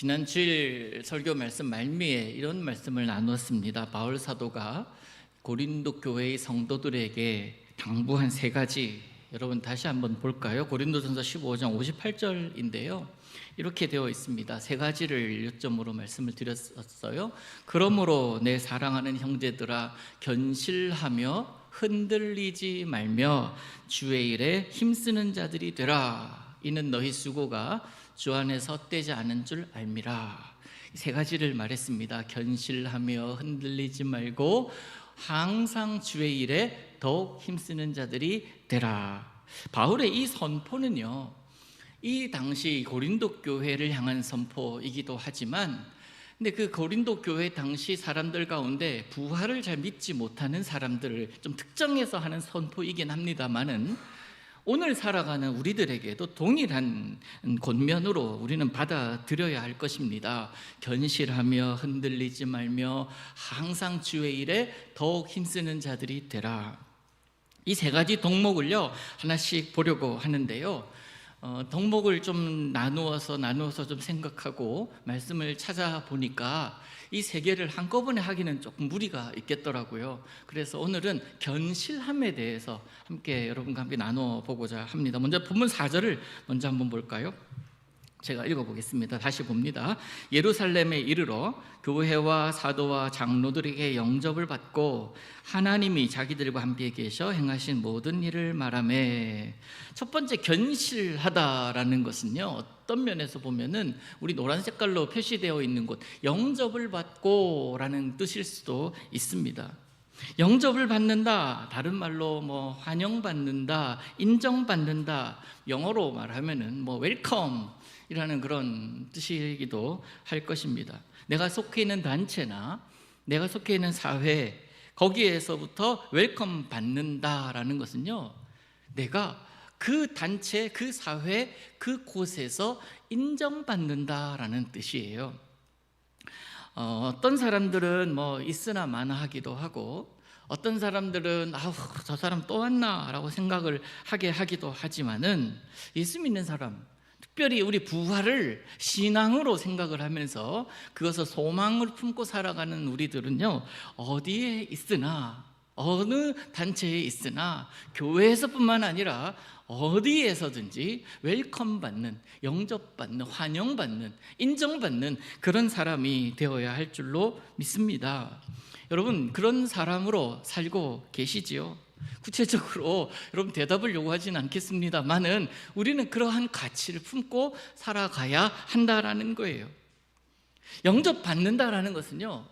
지난 주일 설교 말씀 말미에 이런 말씀을 나눴습니다. 바울 사도가 고린도 교회의 성도들에게 당부한 세 가지, 여러분 다시 한번 볼까요? 고린도전서 15장 58절인데요 이렇게 되어 있습니다. 세 가지를 요점으로 말씀을 드렸었어요. 그러므로 내 사랑하는 형제들아, 견실하며 흔들리지 말며 주의 일에 힘쓰는 자들이 되라. 이는 너희 수고가 주 안에서 헛되지 않은 줄 알미라. 세 가지를 말했습니다. 견실하며 흔들리지 말고 항상 주의 일에 더욱 힘쓰는 자들이 되라. 바울의 이 선포는요, 이 당시 고린도 교회를 향한 선포이기도 하지만, 근데 그 고린도 교회 당시 사람들 가운데 부활을 잘 믿지 못하는 사람들을 좀 특정해서 하는 선포이긴 합니다만은, 오늘 살아가는 우리들에게도 동일한 권면으로 우리는 받아들여야 할 것입니다. 견실하며 흔들리지 말며 항상 주의 일에 더욱 힘쓰는 자들이 되라. 이 세 가지 덕목을요 하나씩 보려고 하는데요, 덕목을 좀 나누어서 좀 생각하고 말씀을 찾아보니까 이 세 개를 한꺼번에 하기는 조금 무리가 있겠더라고요. 그래서 오늘은 견실함에 대해서 함께 여러분과 함께 나눠보고자 합니다. 먼저 본문 4절을 먼저 한번 볼까요? 제가 읽어보겠습니다. 다시 봅니다. 예루살렘에 이르러 교회와 사도와 장로들에게 영접을 받고 하나님이 자기들과 함께 계셔 행하신 모든 일을 말하매. 첫 번째, 견실하다라는 것은요, 어떤 면에서 보면은 우리 노란 색깔로 표시되어 있는 곳, 영접을 받고 라는 뜻일 수도 있습니다. 영접을 받는다, 다른 말로 환영받는다, 인정받는다, 영어로 말하면은 웰컴 이라는 그런 뜻이기도 할 것입니다. 내가 속해 있는 단체나 내가 속해 있는 사회, 거기에서부터 웰컴 받는다라는 것은요, 내가 그 단체, 그 사회, 그 곳에서 인정받는다라는 뜻이에요. 어떤 사람들은 있으나 마나 하기도 하고, 어떤 사람들은 저 사람 또 왔나 라고 생각을 하게 하기도 하지만은, 예수 믿는 사람, 특별히 우리 부활을 신앙으로 생각을 하면서 그것을 소망을 품고 살아가는 우리들은요, 어디에 있으나, 어느 단체에 있으나, 교회에서뿐만 아니라 어디에서든지 웰컴 받는, 영접받는, 환영받는, 인정받는 그런 사람이 되어야 할 줄로 믿습니다. 여러분, 그런 사람으로 살고 계시지요? 구체적으로 여러분 대답을 요구하지는 않겠습니다만은 우리는 그러한 가치를 품고 살아가야 한다라는 거예요. 영접받는다라는 것은요,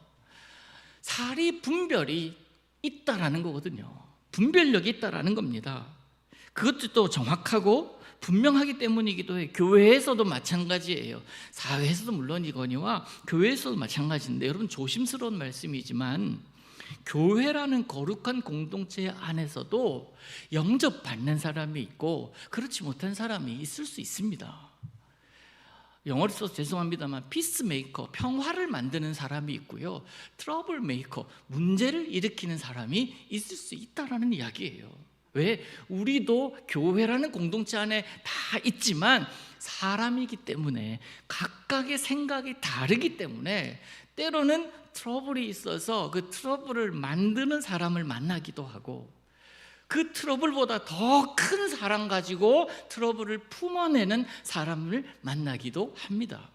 사리 분별이 있다라는 거거든요. 분별력이 있다라는 겁니다. 그것도 또 정확하고 분명하기 때문이기도 해요. 교회에서도 마찬가지예요. 사회에서도 물론이거니와 교회에서도 마찬가지인데, 여러분 조심스러운 말씀이지만 교회라는 거룩한 공동체 안에서도 영접받는 사람이 있고 그렇지 못한 사람이 있을 수 있습니다. 영어로 써서 죄송합니다만 피스메이커, 평화를 만드는 사람이 있고요, 트러블 메이커, 문제를 일으키는 사람이 있을 수 있다는 이야기예요. 왜? 우리도 교회라는 공동체 안에 다 있지만 사람이기 때문에, 각각의 생각이 다르기 때문에 때로는 트러블이 있어서 그 트러블을 만드는 사람을 만나기도 하고, 그 트러블보다 더 큰 사랑 가지고 트러블을 품어내는 사람을 만나기도 합니다.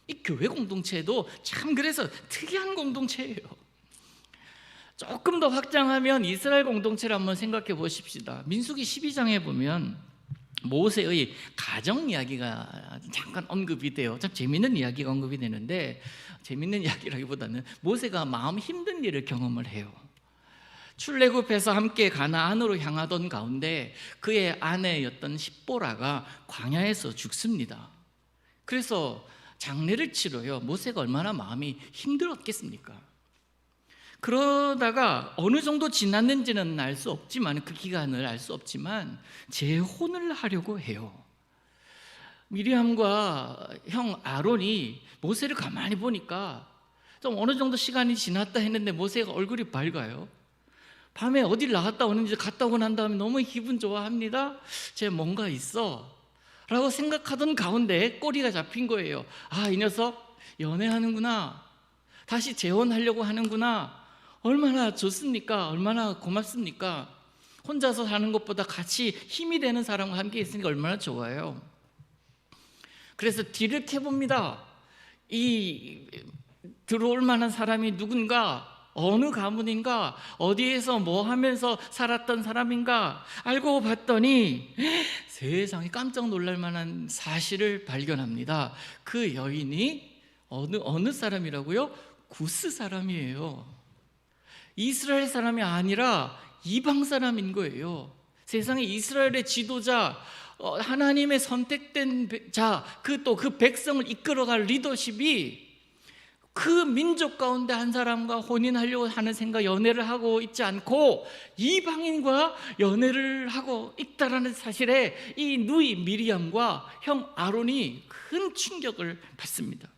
이 교회 공동체도 참 그래서 특이한 공동체예요. 조금 더 확장하면 이스라엘 공동체를 한번 생각해 보십시다. 민수기 12장에 보면 모세의 가정 이야기가 잠깐 언급이 돼요. 참 재밌는 이야기가 언급이 되는데, 재밌는 이야기라기보다는 모세가 마음 힘든 일을 경험을 해요. 출애굽해서 함께 가나안으로 향하던 가운데 그의 아내였던 십보라가 광야에서 죽습니다. 그래서 장례를 치러요. 모세가 얼마나 마음이 힘들었겠습니까? 그러다가 어느 정도 지났는지는 알 수 없지만, 그 기간을 알 수 없지만 재혼을 하려고 해요. 미리암과 형 아론이 모세를 가만히 보니까 좀 어느 정도 시간이 지났다 했는데 모세가 얼굴이 밝아요. 밤에 어딜 나갔다 오는지, 갔다 오고 난 다음에 너무 기분 좋아합니다. 쟤 뭔가 있어 라고 생각하던 가운데 꼬리가 잡힌 거예요. 이 녀석 연애하는구나, 다시 재혼하려고 하는구나, 얼마나 좋습니까? 얼마나 고맙습니까? 혼자서 사는 것보다 같이 힘이 되는 사람과 함께 있으니까 얼마나 좋아요. 그래서 뒤를 캐봅니다. 이 들어올 만한 사람이 누군가, 어느 가문인가, 어디에서 뭐 하면서 살았던 사람인가 알고 봤더니 세상에 깜짝 놀랄 만한 사실을 발견합니다. 그 여인이 어느 사람이라고요? 구스 사람이에요. 이스라엘 사람이 아니라 이방 사람인 거예요. 세상에 이스라엘의 지도자, 하나님의 선택된 자, 그 백성을 이끌어갈 리더십이 그 민족 가운데 한 사람과 혼인하려고 하는 생각, 연애를 하고 있지 않고 이방인과 연애를 하고 있다라는 사실에 이 누이 미리암과 형 아론이 큰 충격을 받습니다.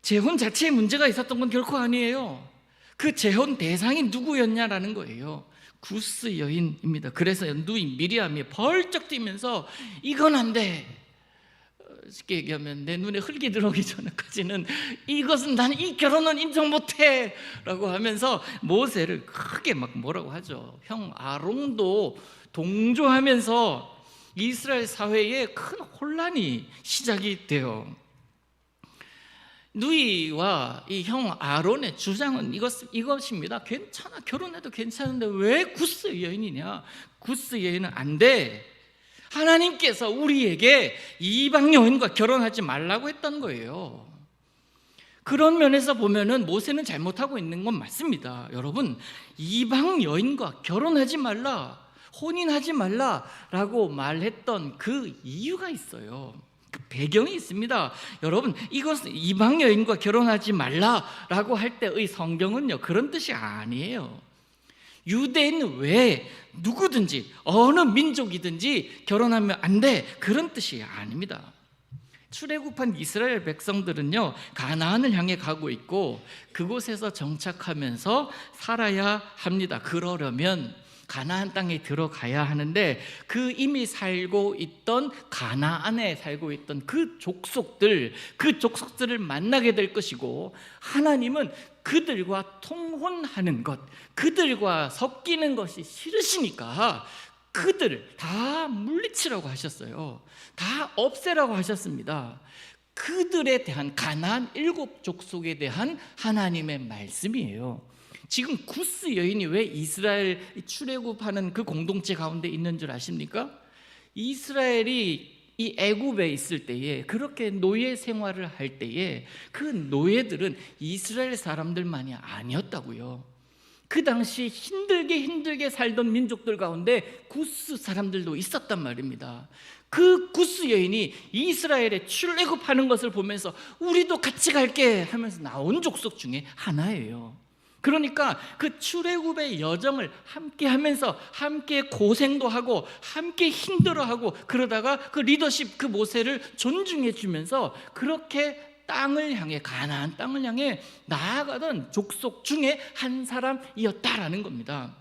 재혼 자체에 문제가 있었던 건 결코 아니에요. 그 재혼 대상이 누구였냐라는 거예요. 구스 여인입니다. 그래서 누이 미리암이 벌쩍 뛰면서 이건 안 돼, 쉽게 얘기하면 내 눈에 흙이 들어오기 전까지는 이것은 난 이 결혼은 인정 못해 라고 하면서 모세를 크게 막 뭐라고 하죠. 형 아론도 동조하면서 이스라엘 사회에 큰 혼란이 시작이 돼요. 누이와 이 형 아론의 주장은 이것입니다. 괜찮아, 결혼해도 괜찮은데 왜 구스 여인이냐? 구스 여인은 안 돼. 하나님께서 우리에게 이방 여인과 결혼하지 말라고 했던 거예요. 그런 면에서 보면은 모세는 잘못하고 있는 건 맞습니다. 여러분, 이방 여인과 결혼하지 말라, 혼인하지 말라라고 말했던 그 이유가 있어요. 그 배경이 있습니다. 여러분, 이것은 이방 여인과 결혼하지 말라라고 할 때의 성경은요, 그런 뜻이 아니에요. 유대인 외에 누구든지 어느 민족이든지 결혼하면 안 돼, 그런 뜻이 아닙니다. 출애굽한 이스라엘 백성들은요, 가나안을 향해 가고 있고 그곳에서 정착하면서 살아야 합니다. 그러려면 가나안 땅에 들어가야 하는데 그 이미 살고 있던 가나안에 살고 있던 그 족속들을 만나게 될 것이고, 하나님은 그들과 통혼하는 것, 그들과 섞이는 것이 싫으시니까 그들을 다 물리치라고 하셨어요. 다 없애라고 하셨습니다. 그들에 대한 가나안 7족속에 대한 하나님의 말씀이에요. 지금 구스 여인이 왜 이스라엘 출애굽하는 그 공동체 가운데 있는 줄 아십니까? 이스라엘이 이 애굽에 있을 때에, 그렇게 노예 생활을 할 때에 그 노예들은 이스라엘 사람들만이 아니었다고요. 그 당시 힘들게 살던 민족들 가운데 구스 사람들도 있었단 말입니다. 그 구스 여인이 이스라엘에 출애굽하는 것을 보면서 우리도 같이 갈게 하면서 나온 족속 중에 하나예요. 그러니까 그 출애굽의 여정을 함께 하면서 함께 고생도 하고 함께 힘들어하고, 그러다가 그 리더십, 그 모세를 존중해 주면서 그렇게 땅을 향해, 가나안 땅을 향해 나아가던 족속 중에 한 사람이었다라는 겁니다.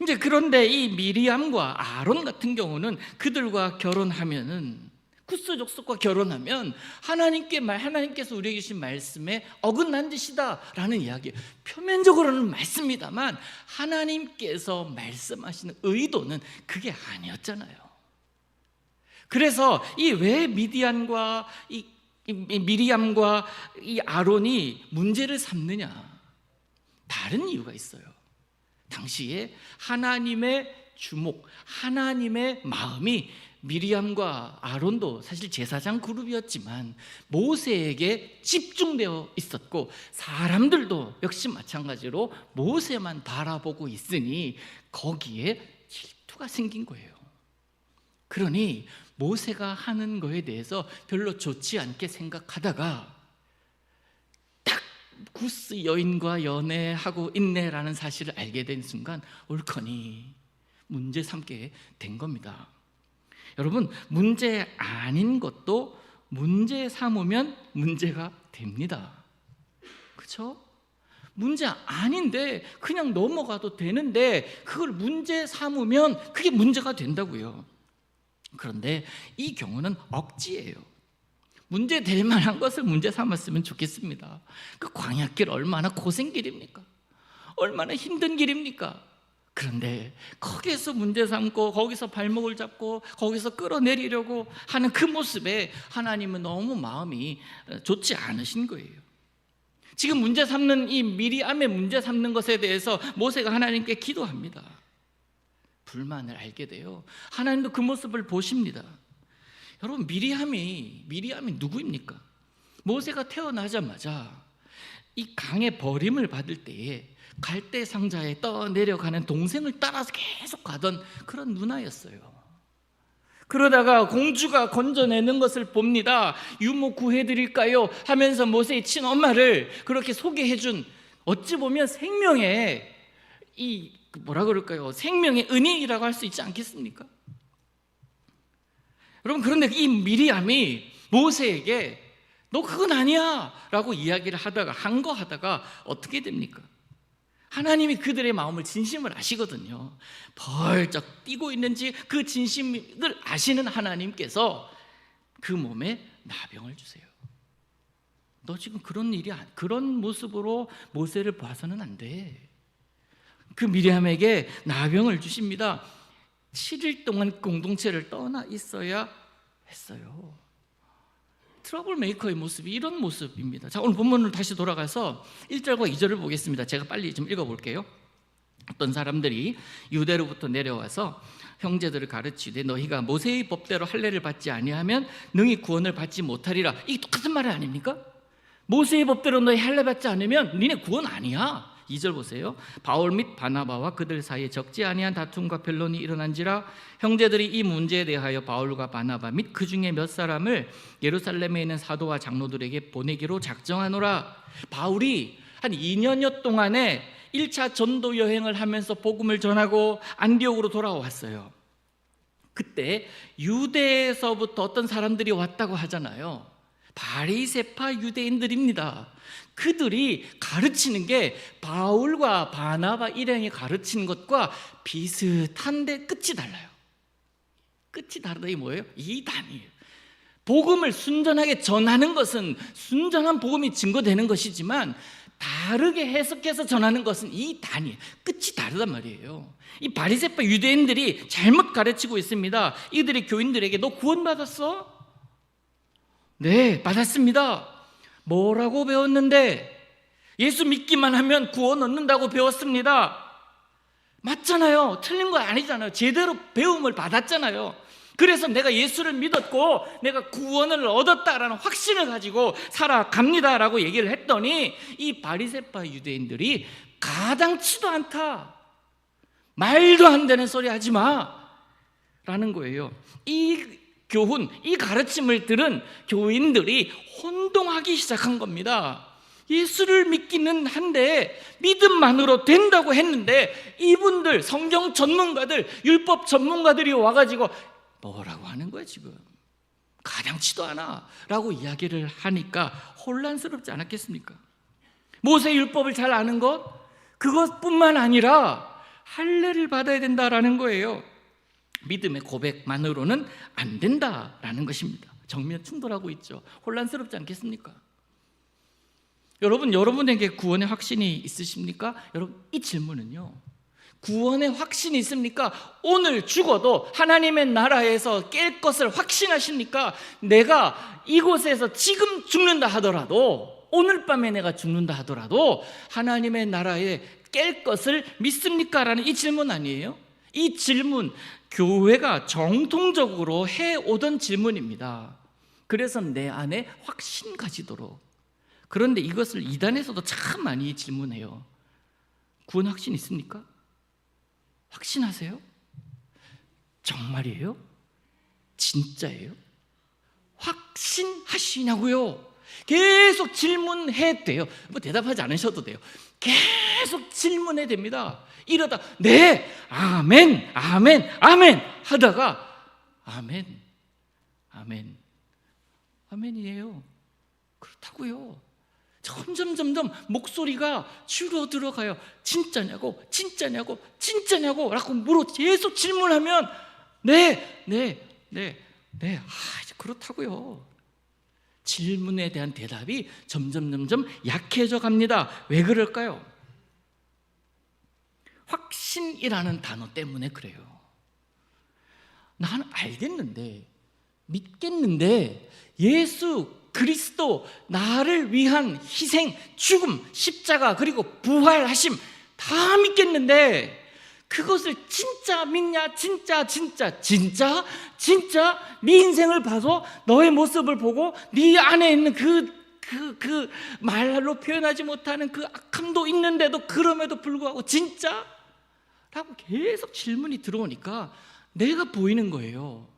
이제 그런데 이 미리암과 아론 같은 경우는 그들과 결혼하면은, 구스 족속과 결혼하면 하나님께서 우리에게 주신 말씀에 어긋난 짓이다라는 이야기, 표면적으로는 맞습니다만 하나님께서 말씀하시는 의도는 그게 아니었잖아요. 그래서 이 왜 미리암과 이 아론이 문제를 삼느냐, 다른 이유가 있어요. 당시에 하나님의 주목, 하나님의 마음이 미리암과 아론도 사실 제사장 그룹이었지만 모세에게 집중되어 있었고, 사람들도 역시 마찬가지로 모세만 바라보고 있으니 거기에 질투가 생긴 거예요. 그러니 모세가 하는 거에 대해서 별로 좋지 않게 생각하다가 딱 구스 여인과 연애하고 있네라는 사실을 알게 된 순간 옳거니 문제 삼게 된 겁니다. 여러분, 문제 아닌 것도 문제 삼으면 문제가 됩니다. 그렇죠? 문제 아닌데 그냥 넘어가도 되는데 그걸 문제 삼으면 그게 문제가 된다고요. 그런데 이 경우는 억지예요. 문제 될 만한 것을 문제 삼았으면 좋겠습니다. 그 광야길 얼마나 고생길입니까? 얼마나 힘든 길입니까? 그런데 거기에서 문제 삼고 거기서 발목을 잡고 거기서 끌어내리려고 하는 그 모습에 하나님은 너무 마음이 좋지 않으신 거예요. 지금 문제 삼는 이 미리암의 문제 삼는 것에 대해서 모세가 하나님께 기도합니다. 불만을 알게 돼요. 하나님도 그 모습을 보십니다. 여러분, 미리암이 누구입니까? 모세가 태어나자마자 이 강에 버림을 받을 때에 갈대 상자에 떠내려가는 동생을 따라서 계속 가던 그런 누나였어요. 그러다가 공주가 건져내는 것을 봅니다. 유모 구해드릴까요? 하면서 모세의 친엄마를 그렇게 소개해준, 어찌 보면 생명의 생명의 은인이라고 할 수 있지 않겠습니까? 여러분, 그런데 이 미리암이 모세에게 너 그건 아니야 라고 이야기를 하다가 어떻게 됩니까? 하나님이 그들의 마음을, 진심을 아시거든요. 벌쩍 뛰고 있는지 그 진심을 아시는 하나님께서 그 몸에 나병을 주세요. 너 지금 그런 모습으로 모세를 봐서는 안 돼. 그 미리암에게 나병을 주십니다. 7일 동안 공동체를 떠나 있어야 했어요. 트러블 메이커의 모습이 이런 모습입니다. 자, 오늘 본문으로 다시 돌아가서 1절과 2절을 보겠습니다. 제가 빨리 좀 읽어볼게요. 어떤 사람들이 유대로부터 내려와서 형제들을 가르치되 너희가 모세의 법대로 할례를 받지 아니하면 능히 구원을 받지 못하리라. 이게 똑같은 말 아닙니까? 모세의 법대로 너희 할례 받지 않으면 니네 구원 아니야. 2절 보세요. 바울 및 바나바와 그들 사이에 적지 아니한 다툼과 변론이 일어난지라 형제들이 이 문제에 대하여 바울과 바나바 및 그 중에 몇 사람을 예루살렘에 있는 사도와 장로들에게 보내기로 작정하노라. 바울이 한 2년여 동안에 1차 전도 여행을 하면서 복음을 전하고 안디옥으로 돌아왔어요. 그때 유대에서부터 어떤 사람들이 왔다고 하잖아요. 바리새파 유대인들입니다. 그들이 가르치는 게 바울과 바나바 일행이 가르치는 것과 비슷한데 끝이 달라요. 끝이 다르다. 이 뭐예요? 이단이에요. 복음을 순전하게 전하는 것은 순전한 복음이 증거되는 것이지만 다르게 해석해서 전하는 것은 이단이에요. 끝이 다르단 말이에요. 이 바리새파 유대인들이 잘못 가르치고 있습니다. 이들이 교인들에게 너 구원받았어? 네, 받았습니다. 뭐라고 배웠는데? 예수 믿기만 하면 구원 얻는다고 배웠습니다. 맞잖아요. 틀린 거 아니잖아요. 제대로 배움을 받았잖아요. 그래서 내가 예수를 믿었고 내가 구원을 얻었다라는 확신을 가지고 살아갑니다라고 얘기를 했더니 이 바리새파 유대인들이 가당치도 않다, 말도 안 되는 소리 하지 마 라는 거예요. 이 교훈, 이 가르침을 들은 교인들이 혼동하기 시작한 겁니다. 예수를 믿기는 한데 믿음만으로 된다고 했는데 이분들 성경 전문가들, 율법 전문가들이 와가지고 뭐라고 하는 거야 지금? 가당치도 않아 라고 이야기를 하니까 혼란스럽지 않았겠습니까? 모세 율법을 잘 아는 것, 그것뿐만 아니라 할례를 받아야 된다라는 거예요. 믿음의 고백만으로는 안 된다라는 것입니다. 정면 충돌하고 있죠. 혼란스럽지 않겠습니까? 여러분에게 구원의 확신이 있으십니까? 여러분, 이 질문은요, 구원의 확신이 있습니까? 오늘 죽어도 하나님의 나라에서 깰 것을 확신하십니까? 내가 이곳에서 지금 죽는다 하더라도, 오늘 밤에 내가 죽는다 하더라도 하나님의 나라에 깰 것을 믿습니까? 라는 이 질문 아니에요? 이 질문, 교회가 정통적으로 해오던 질문입니다. 그래서 내 안에 확신 가지도록. 그런데 이것을 이단에서도 참 많이 질문해요. 구원 확신 있습니까? 확신하세요? 정말이에요? 진짜예요? 확신하시냐고요? 계속 질문해도 돼요. 뭐 대답하지 않으셔도 돼요. 계속 질문해야 됩니다. 이러다 네, 아멘, 아멘, 아멘 하다가 아멘, 아멘, 아멘이에요. 그렇다고요. 점점 목소리가 줄어들어가요. 진짜냐고, 진짜냐고, 진짜냐고 라고 계속 질문하면 네, 그렇다고요. 질문에 대한 대답이 점점 약해져 갑니다. 왜 그럴까요? 확신이라는 단어 때문에 그래요. 나는 알겠는데, 믿겠는데, 예수 그리스도 나를 위한 희생, 죽음, 십자가, 그리고 부활하심 다 믿겠는데 그것을 진짜 믿냐? 진짜 네 인생을 봐서 너의 모습을 보고 네 안에 있는 그 말로 표현하지 못하는 그 악함도 있는데도 그럼에도 불구하고 진짜? 라고 계속 질문이 들어오니까 내가 보이는 거예요.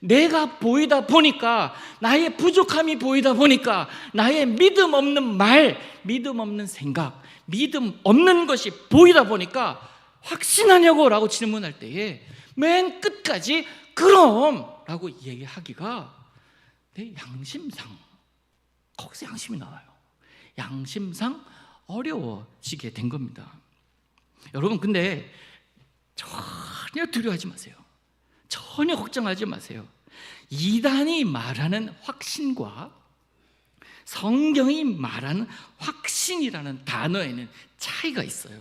내가 보이다 보니까, 나의 부족함이 보이다 보니까, 나의 믿음 없는 말, 믿음 없는 생각, 믿음 없는 것이 보이다 보니까 확신하냐고 라고 질문할 때에 맨 끝까지 그럼 라고 얘기하기가 내 양심상, 거기서 양심이 나와요. 양심상 어려워지게 된 겁니다. 여러분, 근데 전혀 두려워하지 마세요. 전혀 걱정하지 마세요. 이단이 말하는 확신과 성경이 말하는 확신이라는 단어에는 차이가 있어요.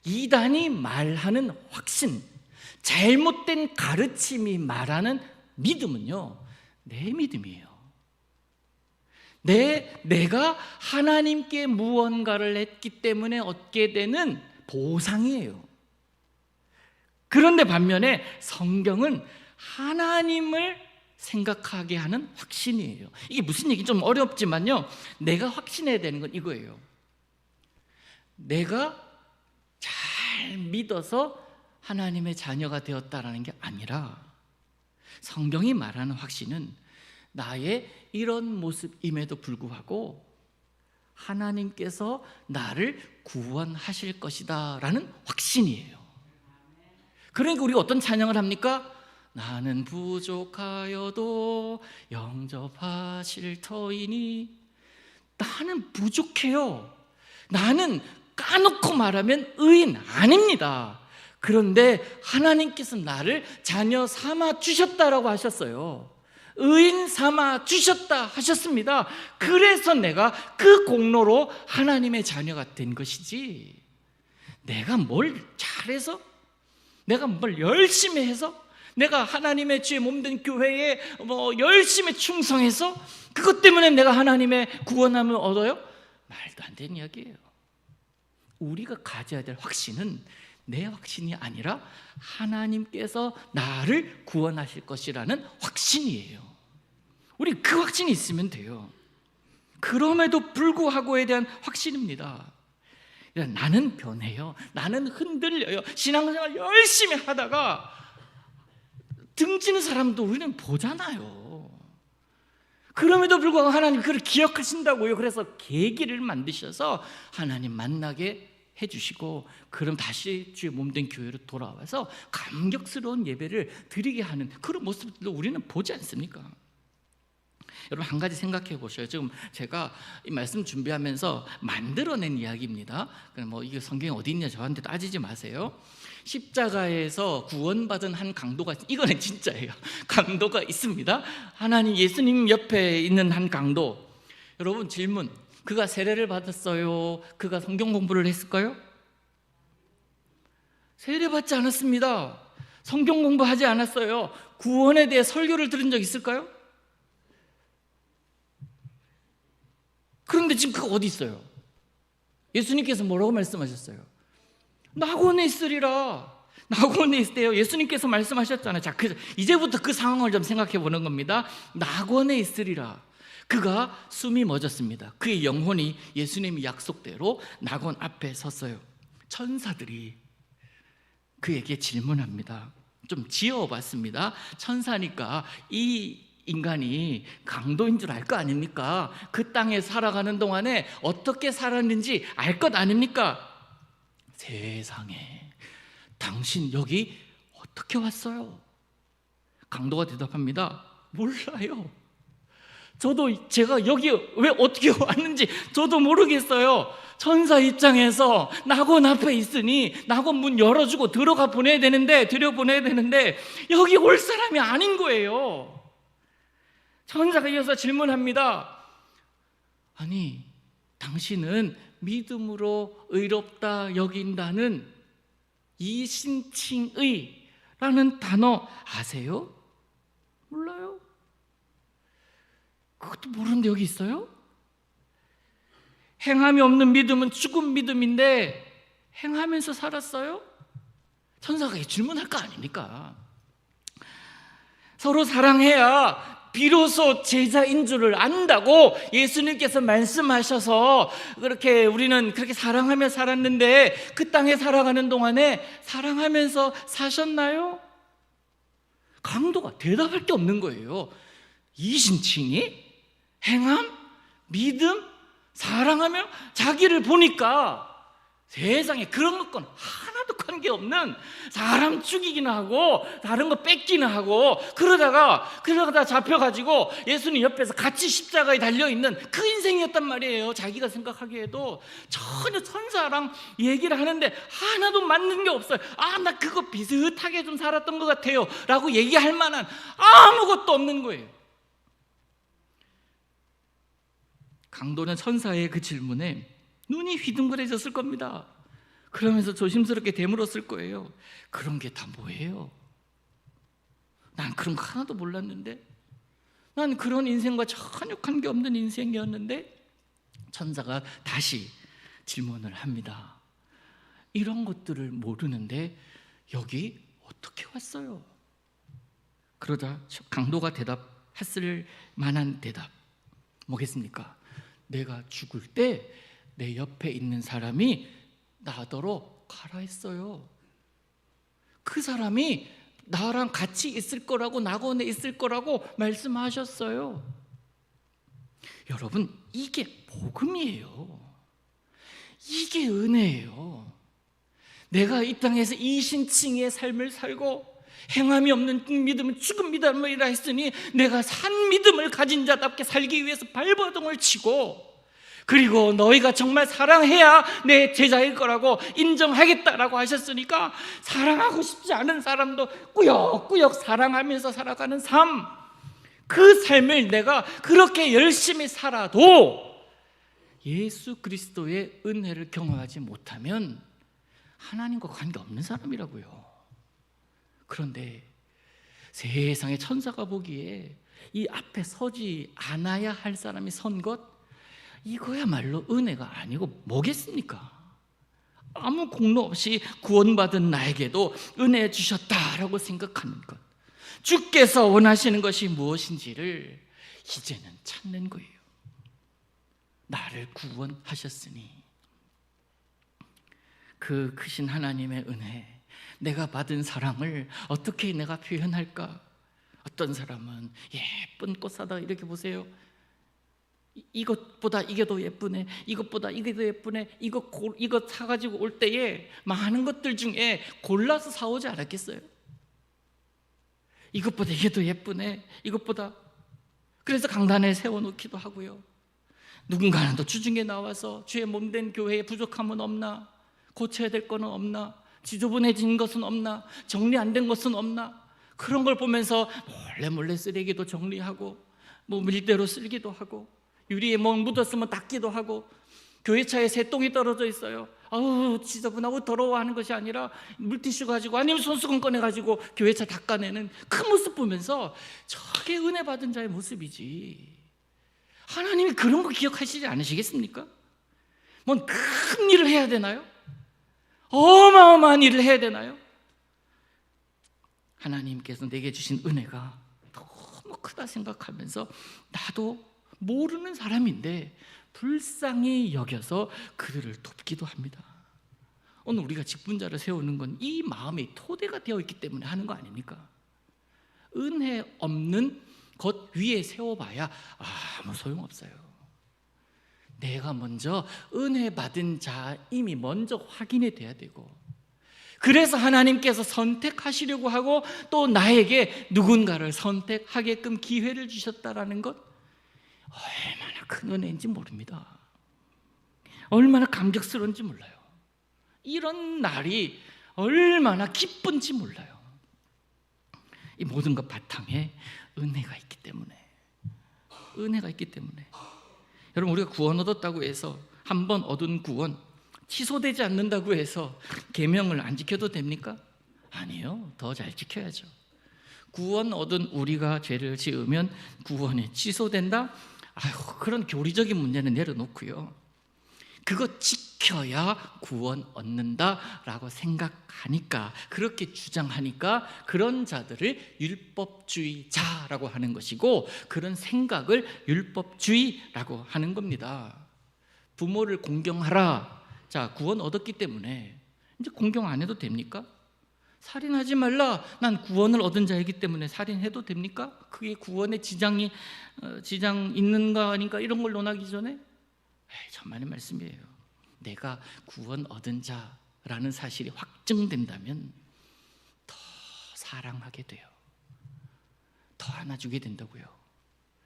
이단이 말하는 확신, 잘못된 가르침이 말하는 믿음은요, 내 믿음이에요. 내가 하나님께 무언가를 했기 때문에 얻게 되는 보상이에요. 그런데 반면에 성경은 하나님을 생각하게 하는 확신이에요. 이게 무슨 얘기? 좀 어렵지만요, 내가 확신해야 되는 건 이거예요. 내가 잘 믿어서 하나님의 자녀가 되었다라는 게 아니라, 성경이 말하는 확신은 나의 이런 모습임에도 불구하고 하나님께서 나를 구원하실 것이다 라는 확신이에요. 그러니까 우리가 어떤 찬양을 합니까? 나는 부족하여도 영접하실 터이니. 나는 부족해요. 나는 까놓고 말하면 의인 아닙니다. 그런데 하나님께서 나를 자녀 삼아 주셨다라고 하셨어요. 의인 삼아 주셨다 하셨습니다. 그래서 내가 그 공로로 하나님의 자녀가 된 것이지, 내가 뭘 잘해서, 내가 뭘 열심히 해서, 내가 하나님의 주의 몸된 교회에 열심히 충성해서 그것 때문에 내가 하나님의 구원함을 얻어요? 말도 안 되는 이야기예요. 우리가 가져야 될 확신은 내 확신이 아니라 하나님께서 나를 구원하실 것이라는 확신이에요. 우리 그 확신이 있으면 돼요. 그럼에도 불구하고에 대한 확신입니다. 나는 변해요. 나는 흔들려요. 신앙생활 열심히 하다가 등지는 사람도 우리는 보잖아요. 그럼에도 불구하고 하나님 그걸 기억하신다고요. 그래서 계기를 만드셔서 하나님 만나게 해주시고, 그럼 다시 주의 몸된 교회로 돌아와서 감격스러운 예배를 드리게 하는 그런 모습들도 우리는 보지 않습니까? 여러분, 한 가지 생각해 보셔요. 지금 제가 이 말씀 준비하면서 만들어낸 이야기입니다. 이게 성경에 어디 있냐 저한테 따지지 마세요. 십자가에서 구원받은 한 강도가, 이거는 진짜예요. 강도가 있습니다. 하나님, 예수님 옆에 있는 한 강도. 여러분, 질문, 그가 세례를 받았어요? 그가 성경 공부를 했을까요? 세례받지 않았습니다. 성경 공부하지 않았어요. 구원에 대해 설교를 들은 적 있을까요? 그런데 지금 그거 어디 있어요? 예수님께서 뭐라고 말씀하셨어요? 낙원에 있으리라. 낙원에 있대요. 예수님께서 말씀하셨잖아요. 자, 이제부터 그 상황을 좀 생각해 보는 겁니다. 낙원에 있으리라. 그가 숨이 멎었습니다. 그의 영혼이 예수님의 약속대로 낙원 앞에 섰어요. 천사들이 그에게 질문합니다. 좀 지어봤습니다. 천사니까 이 인간이 강도인 줄 알 거 아닙니까? 그 땅에 살아가는 동안에 어떻게 살았는지 알 것 아닙니까? 세상에, 당신 여기 어떻게 왔어요? 강도가 대답합니다. 몰라요. 제가 여기 왜 어떻게 왔는지 저도 모르겠어요. 천사 입장에서 낙원 앞에 있으니 낙원 문 열어주고 들여보내야 되는데 여기 올 사람이 아닌 거예요. 천사가 이어서 질문합니다. 아니, 당신은 믿음으로 의롭다 여긴다는 이신칭의라는 단어 아세요? 몰라요? 그것도 모르는데 여기 있어요? 행함이 없는 믿음은 죽은 믿음인데 행하면서 살았어요? 천사가 질문할 거 아닙니까? 서로 사랑해야 비로소 제자인 줄을 안다고 예수님께서 말씀하셔서 그렇게 우리는 그렇게 사랑하며 살았는데 그 땅에 살아가는 동안에 사랑하면서 사셨나요? 강도가 대답할 게 없는 거예요. 이신칭이? 행함? 믿음? 사랑하며 자기를 보니까 세상에 그런 건 하나도 관계없는 사람 죽이기나 하고 다른 거 뺏기나 하고 그러다가 잡혀가지고 예수님 옆에서 같이 십자가에 달려있는 그 인생이었단 말이에요. 자기가 생각하기에도 전혀 천사랑 얘기를 하는데 하나도 맞는 게 없어요. 나 그거 비슷하게 좀 살았던 것 같아요 라고 얘기할 만한 아무것도 없는 거예요. 강도는 천사의 그 질문에 눈이 휘둥그레졌을 겁니다. 그러면서 조심스럽게 되물었을 거예요. 그런 게 다 뭐예요? 난 그런 거 하나도 몰랐는데, 난 그런 인생과 전혀 관계없는 인생이었는데. 천사가 다시 질문을 합니다. 이런 것들을 모르는데 여기 어떻게 왔어요? 그러자 강도가 대답했을 만한 대답 뭐겠습니까? 내가 죽을 때 내 옆에 있는 사람이 나더러 가라 했어요. 그 사람이 나랑 같이 있을 거라고, 낙원에 있을 거라고 말씀하셨어요. 여러분, 이게 복음이에요. 이게 은혜예요. 내가 이 땅에서 이신칭의 삶을 살고 행함이 없는 믿음은 죽은 믿음이라 했으니 내가 산 믿음을 가진 자답게 살기 위해서 발버둥을 치고, 그리고 너희가 정말 사랑해야 내 제자일 거라고 인정하겠다라고 하셨으니까 사랑하고 싶지 않은 사람도 꾸역꾸역 사랑하면서 살아가는 삶, 그 삶을 내가 그렇게 열심히 살아도 예수 그리스도의 은혜를 경험하지 못하면 하나님과 관계없는 사람이라고요. 그런데 세상의 천사가 보기에 이 앞에 서지 않아야 할 사람이 선 것, 이거야말로 은혜가 아니고 뭐겠습니까? 아무 공로 없이 구원받은 나에게도 은혜 주셨다라고 생각하는 것, 주께서 원하시는 것이 무엇인지를 이제는 찾는 거예요. 나를 구원하셨으니 그 크신 하나님의 은혜, 내가 받은 사랑을 어떻게 내가 표현할까? 어떤 사람은 예쁜 꽃 사다 이렇게 보세요. 이것보다 이게 더 예쁘네, 이것보다 이게 더 예쁘네, 이거 사가지고 올 때에 많은 것들 중에 골라서 사오지 않았겠어요? 이것보다 이게 더 예쁘네, 이것보다. 그래서 강단에 세워놓기도 하고요. 누군가는 또 주중에 나와서 주의 몸된 교회에 부족함은 없나, 고쳐야 될 거는 없나, 지저분해진 것은 없나, 정리 안 된 것은 없나, 그런 걸 보면서 몰래 쓰레기도 정리하고 밀대로 쓸기도 하고 유리에 뭐 묻었으면 닦기도 하고, 교회차에 새똥이 떨어져 있어요. 아우 지저분하고 더러워하는 것이 아니라 물티슈 가지고 아니면 손수건 꺼내가지고 교회차 닦아내는 그 모습 보면서 저게 은혜 받은 자의 모습이지. 하나님이 그런 거 기억하시지 않으시겠습니까? 뭔 큰 일을 해야 되나요? 어마어마한 일을 해야 되나요? 하나님께서 내게 주신 은혜가 너무 크다 생각하면서 나도 모르는 사람인데 불쌍히 여겨서 그들을 돕기도 합니다. 오늘 우리가 직분자를 세우는 건 이 마음이 토대가 되어 있기 때문에 하는 거 아닙니까? 은혜 없는 것 위에 세워봐야 아무 소용없어요. 내가 먼저 은혜 받은 자임이 먼저 확인이 돼야 되고, 그래서 하나님께서 선택하시려고 하고 또 나에게 누군가를 선택하게끔 기회를 주셨다라는 것, 얼마나 큰 은혜인지 모릅니다. 얼마나 감격스러운지 몰라요. 이런 날이 얼마나 기쁜지 몰라요. 이 모든 것 바탕에 은혜가 있기 때문에. 은혜가 있기 때문에. 여러분, 우리가 구원 얻었다고 해서 한 번 얻은 구원 취소되지 않는다고 해서 계명을 안 지켜도 됩니까? 아니요, 더 잘 지켜야죠. 구원 얻은 우리가 죄를 지으면 구원이 취소된다? 그런 교리적인 문제는 내려놓고요, 그거 지켜야 구원 얻는다라고 생각하니까, 그렇게 주장하니까 그런 자들을 율법주의자라고 하는 것이고, 그런 생각을 율법주의라고 하는 겁니다. 부모를 공경하라. 자, 구원 얻었기 때문에 이제 공경 안 해도 됩니까? 살인하지 말라. 난 구원을 얻은 자이기 때문에 살인해도 됩니까? 그게 구원에 지장 있는가 아닌가 이런 걸 논하기 전에 천만의 말씀이에요. 내가 구원 얻은 자라는 사실이 확증된다면 더 사랑하게 돼요. 더 안아주게 된다고요.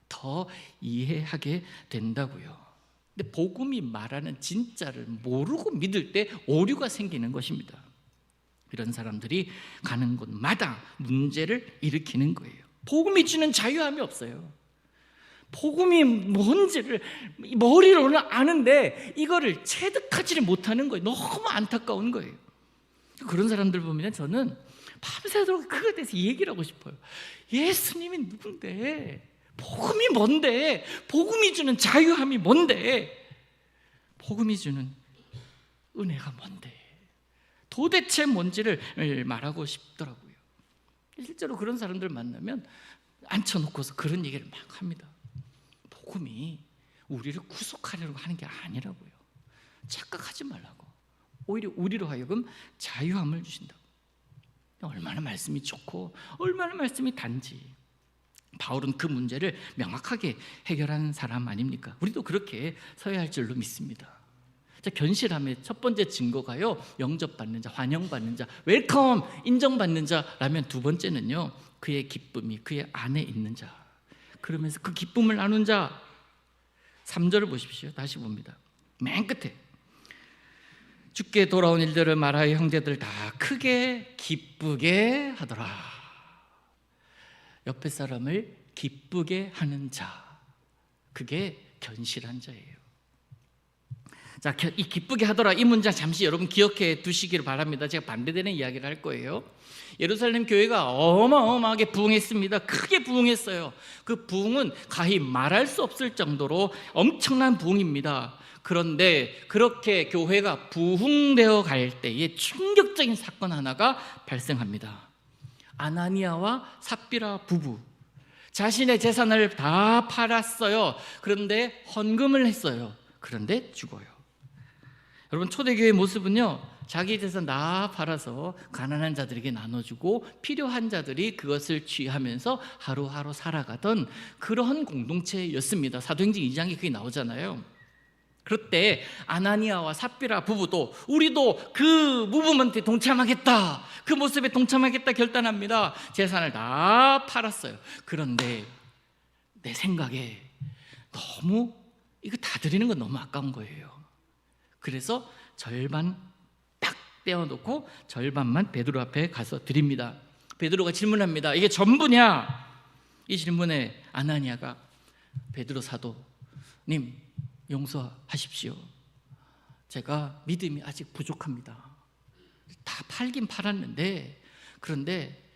더 이해하게 된다고요. 근데 복음이 말하는 진짜를 모르고 믿을 때 오류가 생기는 것입니다. 이런 사람들이 가는 곳마다 문제를 일으키는 거예요. 복음이 주는 자유함이 없어요. 복음이 뭔지를 머리로는 아는데 이거를 체득하지를 못하는 거예요. 너무 안타까운 거예요. 그런 사람들 보면 저는 밤새도록 그거에 대해서 얘기를 하고 싶어요. 예수님이 누군데? 복음이 뭔데? 복음이 주는 자유함이 뭔데? 복음이 주는 은혜가 뭔데? 도대체 뭔지를 말하고 싶더라고요. 실제로 그런 사람들 만나면 앉혀놓고서 그런 얘기를 막 합니다. 복음이 우리를 구속하려고 하는 게 아니라고요. 착각하지 말라고. 오히려 우리로 하여금 자유함을 주신다고. 얼마나 말씀이 좋고 얼마나 말씀이 단지. 바울은 그 문제를 명확하게 해결하는 사람 아닙니까? 우리도 그렇게 서야 할 줄로 믿습니다. 자, 견실함의 첫 번째 증거가요, 영접받는 자, 환영받는 자, 웰컴, 인정받는 자라면 두 번째는요, 그의 기쁨이 그의 안에 있는 자. 그러면서 그 기쁨을 나눈 자. 3절을 보십시오. 다시 봅니다. 맨 끝에 주께 돌아온 일들을 말하여 형제들 다 크게 기쁘게 하더라. 옆에 사람을 기쁘게 하는 자, 그게 견실한 자예요. 자, 이 기쁘게 하더라, 이 문장 잠시 여러분 기억해 두시기를 바랍니다. 제가 반대되는 이야기를 할 거예요. 예루살렘 교회가 어마어마하게 부흥했습니다. 크게 부흥했어요. 그 부흥은 가히 말할 수 없을 정도로 엄청난 부흥입니다. 그런데 그렇게 교회가 부흥되어 갈 때에 충격적인 사건 하나가 발생합니다. 아나니아와 삽비라 부부, 자신의 재산을 다 팔았어요. 그런데 헌금을 했어요. 그런데 죽어요. 여러분, 초대교회의 모습은요, 자기 재산 다 팔아서 가난한 자들에게 나눠주고 필요한 자들이 그것을 취하면서 하루하루 살아가던 그런 공동체였습니다. 사도행전 2장에 그게 나오잖아요. 그때 아나니아와 삽비라 부부도 우리도 그 무브먼트에 동참하겠다, 그 모습에 동참하겠다 결단합니다. 재산을 다 팔았어요. 그런데 내 생각에 너무 이거 다 드리는 건 너무 아까운 거예요. 그래서 절반 딱 떼어놓고 절반만 베드로 앞에 가서 드립니다. 베드로가 질문합니다. 이게 전부냐? 이 질문에 아나니아가 베드로 사도님 용서하십시오. 제가 믿음이 아직 부족합니다. 다 팔긴 팔았는데, 그런데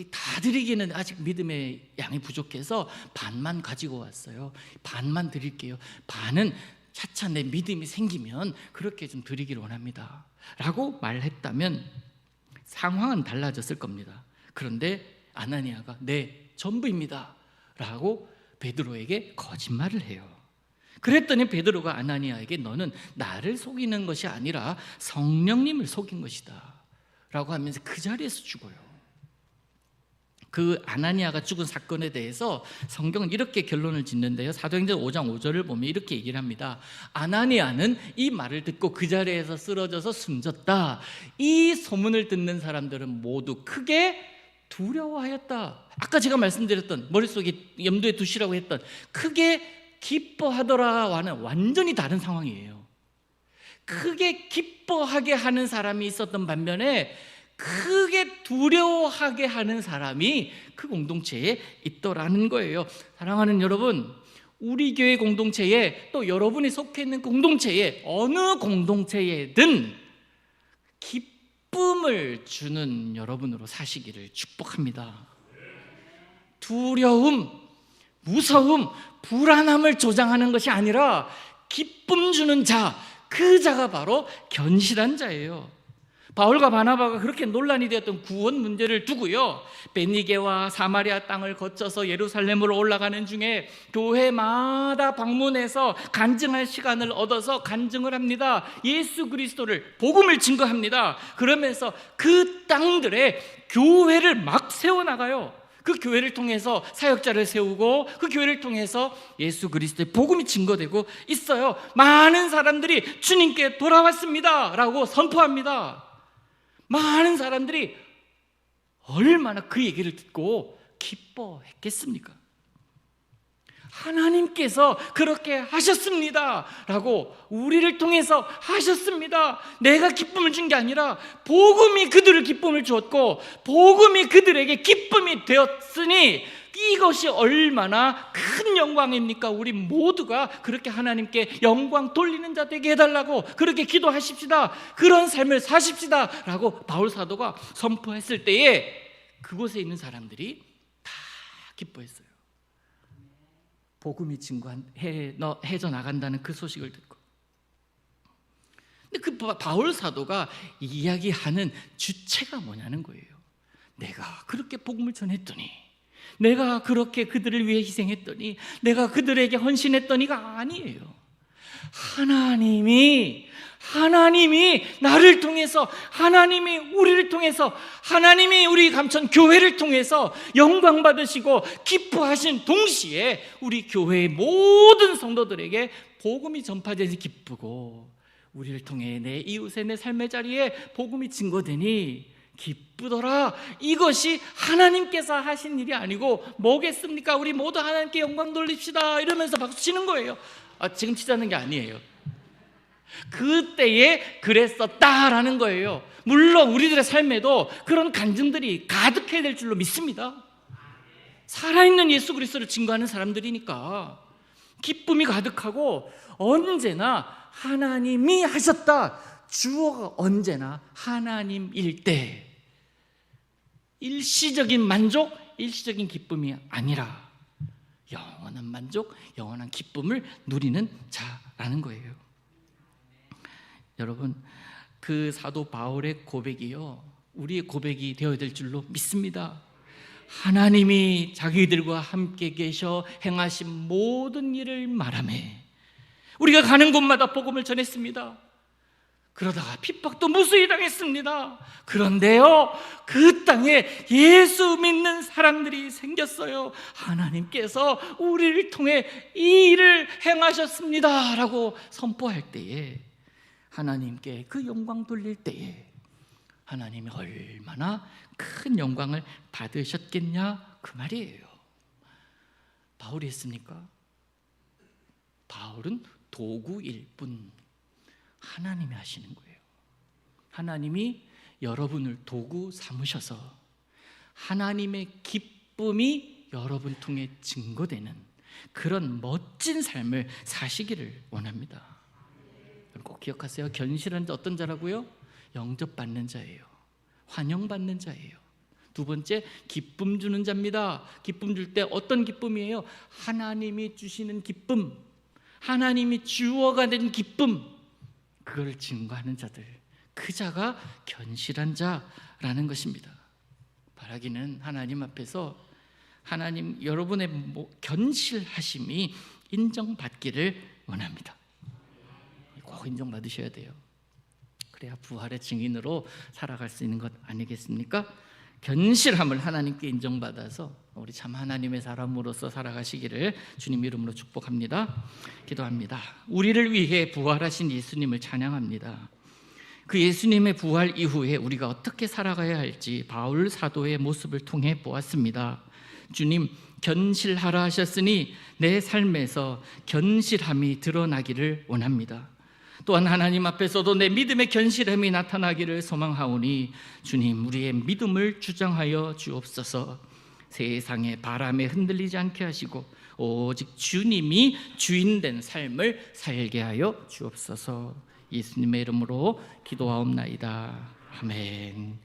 다 드리기는 아직 믿음의 양이 부족해서 반만 가지고 왔어요. 반만 드릴게요. 반은 차차 내 믿음이 생기면 그렇게 좀 드리기를 원합니다 라고 말했다면 상황은 달라졌을 겁니다. 그런데 아나니아가 네, 전부입니다 라고 베드로에게 거짓말을 해요. 그랬더니 베드로가 아나니아에게 너는 나를 속이는 것이 아니라 성령님을 속인 것이다 라고 하면서 그 자리에서 죽어요. 그 아나니아가 죽은 사건에 대해서 성경은 이렇게 결론을 짓는데요, 사도행전 5장 5절을 보면 이렇게 얘기를 합니다. 아나니아는 이 말을 듣고 그 자리에서 쓰러져서 숨졌다. 이 소문을 듣는 사람들은 모두 크게 두려워하였다. 아까 제가 말씀드렸던, 머릿속에 염두에 두시라고 했던 크게 기뻐하더라와는 완전히 다른 상황이에요. 크게 기뻐하게 하는 사람이 있었던 반면에 크게 두려워하게 하는 사람이 그 공동체에 있더라는 거예요. 사랑하는 여러분, 우리 교회 공동체에, 또 여러분이 속해 있는 공동체에, 어느 공동체에든 기쁨을 주는 여러분으로 사시기를 축복합니다. 두려움, 무서움, 불안함을 조장하는 것이 아니라 기쁨 주는 자, 그 자가 바로 견실한 자예요. 바울과 바나바가 그렇게 논란이 되었던 구원 문제를 두고요, 베니게와 사마리아 땅을 거쳐서 예루살렘으로 올라가는 중에 교회마다 방문해서 간증할 시간을 얻어서 간증을 합니다. 예수 그리스도를, 복음을 증거합니다. 그러면서 그 땅들에 교회를 막 세워나가요. 그 교회를 통해서 사역자를 세우고 그 교회를 통해서 예수 그리스도의 복음이 증거되고 있어요. 많은 사람들이 주님께 돌아왔습니다 라고 선포합니다. 많은 사람들이 얼마나 그 얘기를 듣고 기뻐했겠습니까? 하나님께서 그렇게 하셨습니다 라고, 우리를 통해서 하셨습니다. 내가 기쁨을 준 게 아니라 복음이 그들을 기쁨을 주었고 복음이 그들에게 기쁨이 되었으니 이것이 얼마나 큰 영광입니까? 우리 모두가 그렇게 하나님께 영광 돌리는 자 되게 해달라고 그렇게 기도하십시다, 그런 삶을 사십시다 라고 바울 사도가 선포했을 때에 그곳에 있는 사람들이 다 기뻐했어요. 복음이 해져 나간다는 그 소식을 듣고. 근데 그 바울 사도가 이야기하는 주체가 뭐냐는 거예요. 내가 그렇게 복음을 전했더니, 내가 그렇게 그들을 위해 희생했더니, 내가 그들에게 헌신했더니가 아니에요. 하나님이 나를 통해서, 하나님이 우리를 통해서, 하나님이 우리 감천 교회를 통해서 영광 받으시고 기뻐하신 동시에 우리 교회의 모든 성도들에게 복음이 전파되니 기쁘고, 우리를 통해 내 이웃의, 내 삶의 자리에 복음이 증거되니 기쁘더라. 이것이 하나님께서 하신 일이 아니고 뭐겠습니까? 우리 모두 하나님께 영광 돌립시다 이러면서 박수 치는 거예요. 지금 치자는 게 아니에요. 그때에 그랬었다라는 거예요. 물론 우리들의 삶에도 그런 간증들이 가득해야 될 줄로 믿습니다. 살아있는 예수 그리스도를 증거하는 사람들이니까 기쁨이 가득하고, 언제나 하나님이 하셨다, 주어가 언제나 하나님일 때 일시적인 만족, 일시적인 기쁨이 아니라 영원한 만족, 영원한 기쁨을 누리는 자라는 거예요. 여러분, 그 사도 바울의 고백이요, 우리의 고백이 되어야 될 줄로 믿습니다. 하나님이 자기들과 함께 계셔 행하신 모든 일을 말하매 우리가 가는 곳마다 복음을 전했습니다. 그러다가 핍박도 무수히 당했습니다. 그런데요, 그 땅에 예수 믿는 사람들이 생겼어요. 하나님께서 우리를 통해 이 일을 행하셨습니다 라고 선포할 때에, 하나님께 그 영광 돌릴 때에 하나님이 얼마나 큰 영광을 받으셨겠냐, 그 말이에요. 바울이 했습니까? 바울은 도구일 뿐 하나님이 하시는 거예요. 하나님이 여러분을 도구 삼으셔서 하나님의 기쁨이 여러분 통해 증거되는 그런 멋진 삶을 사시기를 원합니다. 꼭 기억하세요. 견실한 자 어떤 자라고요? 영접받는 자예요. 환영받는 자예요. 두 번째, 기쁨 주는 자입니다. 기쁨 줄 때 어떤 기쁨이에요? 하나님이 주시는 기쁨, 하나님이 주어가 된 기쁨, 그걸 증거하는 자들, 그 자가 견실한 자라는 것입니다. 바라기는 하나님 앞에서 하나님 여러분의 견실하심이 인정받기를 원합니다. 꼭 인정받으셔야 돼요. 그래야 부활의 증인으로 살아갈 수 있는 것 아니겠습니까? 견실함을 하나님께 인정받아서 우리 참 하나님의 사람으로서 살아가시기를 주님 이름으로 축복합니다. 기도합니다. 우리를 위해 부활하신 예수님을 찬양합니다. 그 예수님의 부활 이후에 우리가 어떻게 살아가야 할지 바울 사도의 모습을 통해 보았습니다. 주님, 견실하라 하셨으니 내 삶에서 견실함이 드러나기를 원합니다. 또한 하나님 앞에서도 내 믿음의 견실함이 나타나기를 소망하오니 주님, 우리의 믿음을 주장하여 주옵소서. 세상의 바람에 흔들리지 않게 하시고 오직 주님이 주인된 삶을 살게 하여 주옵소서. 예수님의 이름으로 기도하옵나이다. 아멘.